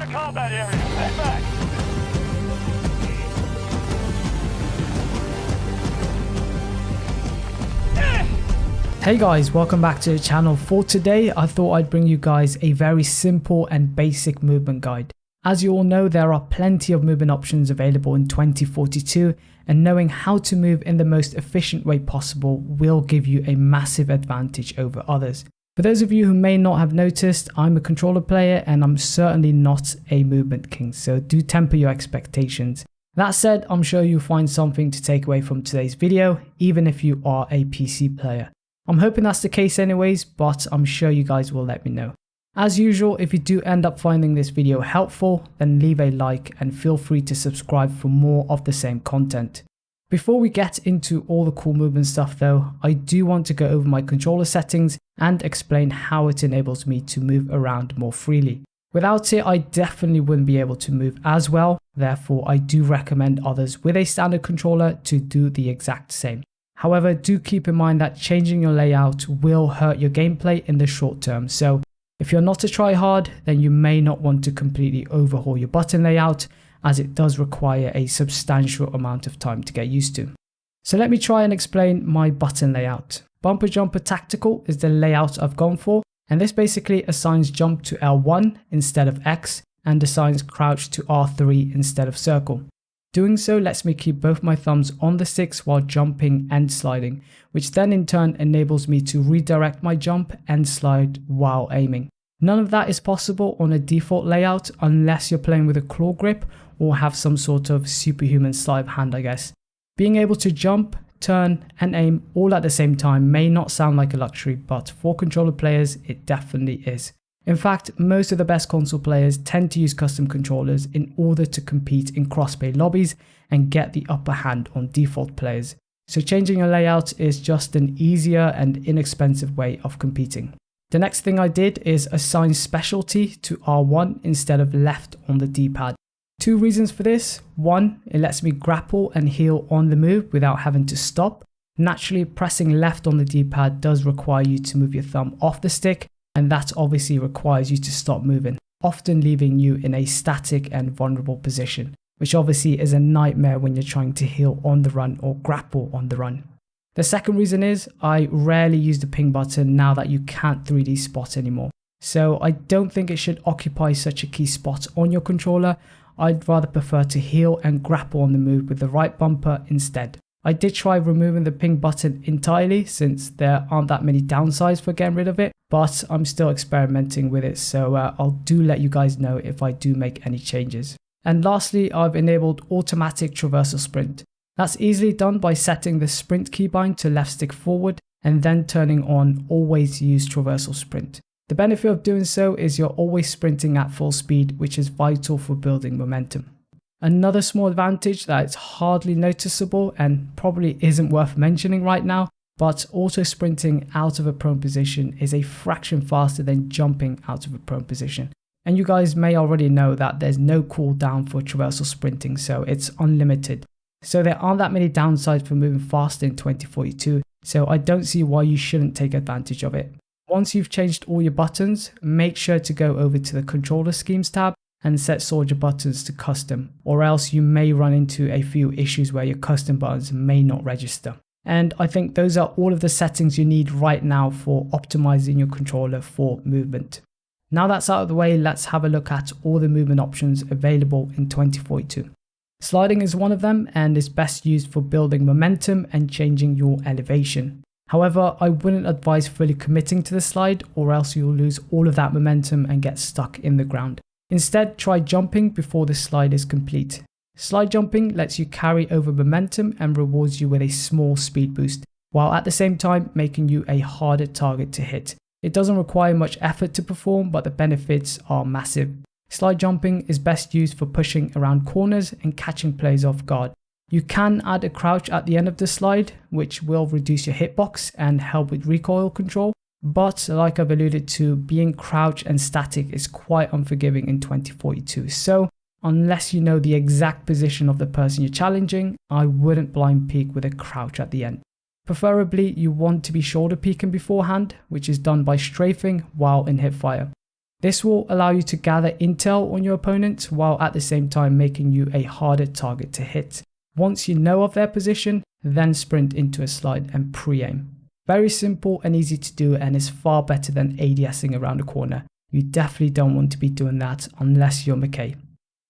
combat area. Head back. Hey guys, welcome back to the channel. For today, I thought I'd bring you guys a very simple and basic movement guide. As you all know, there are plenty of movement options available in 2042, and knowing how to move in the most efficient way possible will give you a massive advantage over others. For those of you who may not have noticed, I'm a controller player and I'm certainly not a movement king, so do temper your expectations. That said, I'm sure you'll find something to take away from today's video, even if you are a PC player. I'm hoping that's the case anyways, but I'm sure you guys will let me know. As usual, if you do end up finding this video helpful, then leave a like and feel free to subscribe for more of the same content. Before we get into all the cool movement stuff though, I do want to go over my controller settings and explain how it enables me to move around more freely. Without it, I definitely wouldn't be able to move as well, therefore I do recommend others with a standard controller to do the exact same. However, do keep in mind that changing your layout will hurt your gameplay in the short term, so if you're not a tryhard, then you may not want to completely overhaul your button layout, as it does require a substantial amount of time to get used to. So let me try and explain my button layout. Bumper Jumper Tactical is the layout I've gone for, and this basically assigns jump to L1 instead of X and assigns crouch to R3 instead of circle. Doing so lets me keep both my thumbs on the sticks while jumping and sliding, which then in turn enables me to redirect my jump and slide while aiming. None of that is possible on a default layout unless you're playing with a claw grip or have some sort of superhuman sleight of hand, I guess. Being able to jump, turn and aim all at the same time may not sound like a luxury, but for controller players it definitely is. In fact, most of the best console players tend to use custom controllers in order to compete in crossplay lobbies and get the upper hand on default players. So changing your layout is just an easier and inexpensive way of competing. The next thing I did is assign specialty to R1 instead of left on the D-pad. Two reasons for this. One, it lets me grapple and heal on the move without having to stop. Naturally, pressing left on the D-pad does require you to move your thumb off the stick, and that obviously requires you to stop moving, often leaving you in a static and vulnerable position, which obviously is a nightmare when you're trying to heal on the run or grapple on the run. The second reason is I rarely use the ping button now that you can't 3D spot anymore, so I don't think it should occupy such a key spot on your controller. I'd rather prefer to heal and grapple on the move with the right bumper instead. I did try removing the ping button entirely since there aren't that many downsides for getting rid of it, but I'm still experimenting with it, so I'll do let you guys know if I do make any changes. And lastly, I've enabled automatic traversal sprint. That's easily done by setting the sprint keybind to left stick forward and then turning on always use traversal sprint. The benefit of doing so is you're always sprinting at full speed, which is vital for building momentum. Another small advantage that is hardly noticeable and probably isn't worth mentioning right now, but auto sprinting out of a prone position is a fraction faster than jumping out of a prone position. And you guys may already know that there's no cooldown for traversal sprinting, so it's unlimited. So there aren't that many downsides for moving faster in 2042, so I don't see why you shouldn't take advantage of it. Once you've changed all your buttons, make sure to go over to the controller schemes tab and set soldier buttons to custom, or else you may run into a few issues where your custom buttons may not register. And I think those are all of the settings you need right now for optimizing your controller for movement. Now that's out of the way, let's have a look at all the movement options available in 2042. Sliding is one of them and is best used for building momentum and changing your elevation. However, I wouldn't advise fully committing to the slide, or else you'll lose all of that momentum and get stuck in the ground. Instead, try jumping before the slide is complete. Slide jumping lets you carry over momentum and rewards you with a small speed boost, while at the same time making you a harder target to hit. It doesn't require much effort to perform, but the benefits are massive. Slide jumping is best used for pushing around corners and catching players off guard. You can add a crouch at the end of the slide, which will reduce your hitbox and help with recoil control. But like I've alluded to, being crouch and static is quite unforgiving in 2042. So unless you know the exact position of the person you're challenging, I wouldn't blind peek with a crouch at the end. Preferably, you want to be shoulder peeking beforehand, which is done by strafing while in hipfire. This will allow you to gather intel on your opponent while at the same time making you a harder target to hit. Once you know of their position, then sprint into a slide and pre-aim. Very simple and easy to do, and is far better than ADSing around the corner. You definitely don't want to be doing that unless you're McKay.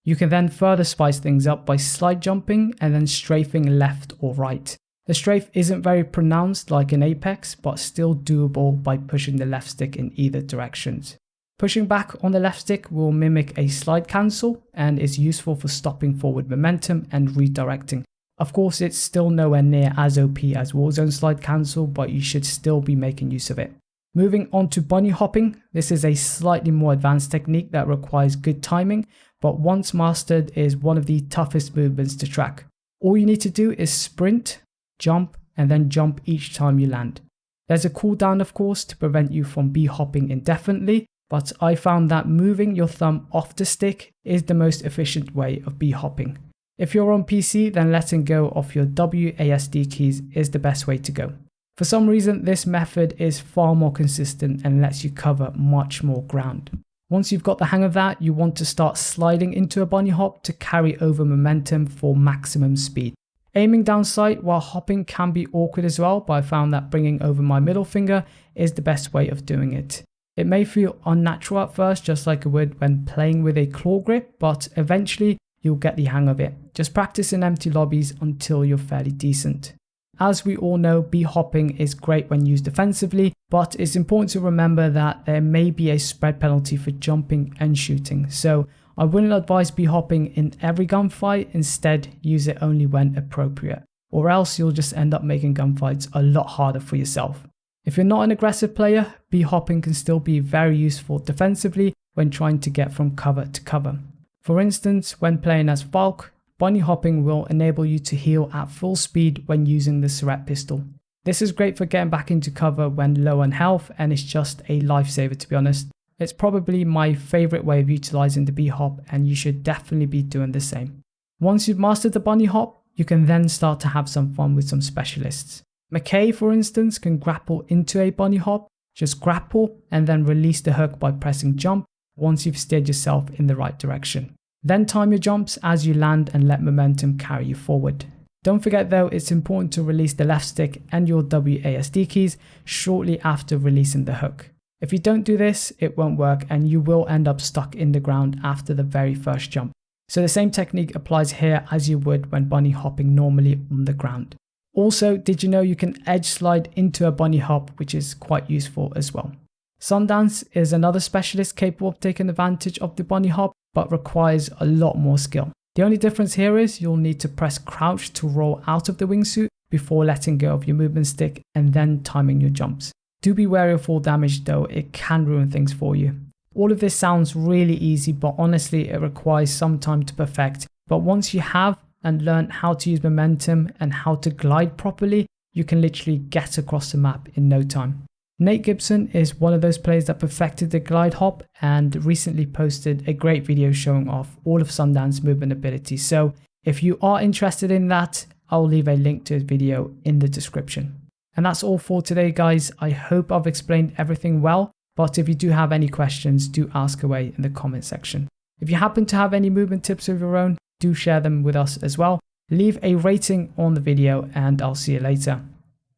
You can then further spice things up by slide jumping and then strafing left or right. The strafe isn't very pronounced like in Apex, but still doable by pushing the left stick in either directions. Pushing back on the left stick will mimic a slide cancel and is useful for stopping forward momentum and redirecting. Of course, it's still nowhere near as OP as Warzone slide cancel, but you should still be making use of it. Moving on to bunny hopping, this is a slightly more advanced technique that requires good timing, but once mastered is one of the toughest movements to track. All you need to do is sprint, jump, and then jump each time you land. There's a cooldown of course to prevent you from b-hopping indefinitely, but I found that moving your thumb off the stick is the most efficient way of b-hopping. If you're on PC, then letting go of your WASD keys is the best way to go. For some reason, this method is far more consistent and lets you cover much more ground. Once you've got the hang of that, you want to start sliding into a bunny hop to carry over momentum for maximum speed. Aiming down sight while hopping can be awkward as well, but I found that bringing over my middle finger is the best way of doing it. It may feel unnatural at first, just like it would when playing with a claw grip, but eventually you'll get the hang of it. Just practice in empty lobbies until you're fairly decent. As we all know, b-hopping is great when used defensively, but it's important to remember that there may be a spread penalty for jumping and shooting, so I wouldn't advise b-hopping in every gunfight. Instead, use it only when appropriate, or else you'll just end up making gunfights a lot harder for yourself. If you're not an aggressive player, b-hopping can still be very useful defensively when trying to get from cover to cover. For instance, when playing as Falk, bunny hopping will enable you to heal at full speed when using the Surette pistol. This is great for getting back into cover when low on health, and it's just a lifesaver to be honest. It's probably my favourite way of utilising the b-hop, and you should definitely be doing the same. Once you've mastered the bunny hop, you can then start to have some fun with some specialists. McKay, for instance, can grapple into a bunny hop. Just grapple and then release the hook by pressing jump once you've steered yourself in the right direction. Then time your jumps as you land and let momentum carry you forward. Don't forget though, it's important to release the left stick and your WASD keys shortly after releasing the hook. If you don't do this, it won't work and you will end up stuck in the ground after the very first jump. So the same technique applies here as you would when bunny hopping normally on the ground. Also, did you know you can edge slide into a bunny hop, which is quite useful as well. Sundance is another specialist capable of taking advantage of the bunny hop, but requires a lot more skill. The only difference here is you'll need to press crouch to roll out of the wingsuit before letting go of your movement stick and then timing your jumps. Do be wary of fall damage though, it can ruin things for you. All of this sounds really easy, but honestly it requires some time to perfect. But once you have and learn how to use momentum and how to glide properly, you can literally get across the map in no time. Nate Gibson is one of those players that perfected the glide hop and recently posted a great video showing off all of Sundance's movement abilities. So if you are interested in that, I'll leave a link to his video in the description. And that's all for today guys. I hope I've explained everything well, but if you do have any questions, do ask away in the comment section. If you happen to have any movement tips of your own, do share them with us as well. Leave a rating on the video and I'll see you later.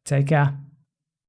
Take care.